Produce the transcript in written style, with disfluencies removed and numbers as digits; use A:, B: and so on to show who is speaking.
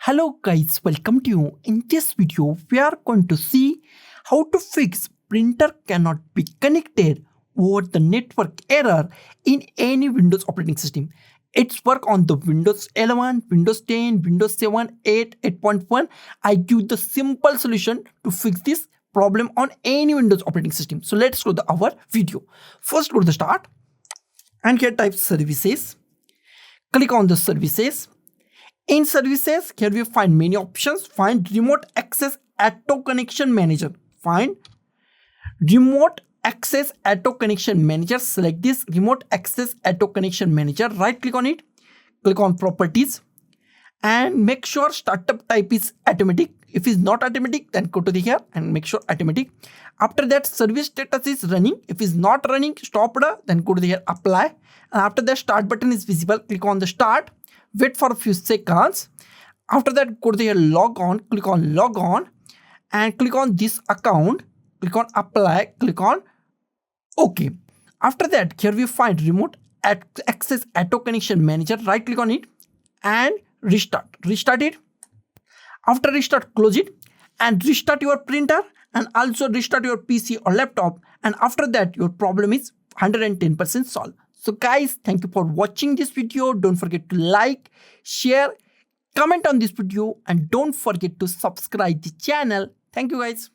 A: Hello guys, welcome to you. In this video, we are going to see how to fix printer cannot be connected over the network error in any Windows operating system. It's work on the Windows 11, Windows 10, Windows 7, 8, 8.1. I give the simple solution to fix this problem on any Windows operating system. So let's go to our video. First go to the start and here type services. Click on the services. In services, here we find many options. Find remote access auto connection manager. Find remote access auto connection manager. Select this remote access auto connection manager. Right click on it. Click on properties and make sure startup type is automatic. If it's not automatic, then go to the here and make sure automatic. After that, service status is running. If it's not running, stop it. Then go to the here apply. And after that, start button is visible. Click on the start. Wait for a few seconds. After that, go to the log on, click on log on and click on this account, click on apply, click on OK. After that, here we find remote access auto connection manager. Right click on it and restart it. After restart, close it and restart your printer and also restart your PC or laptop. And after that, your problem is 110% solved. So guys, thank you for watching this video. Don't forget to like, share, comment on this video and don't forget to subscribe the channel. Thank you guys.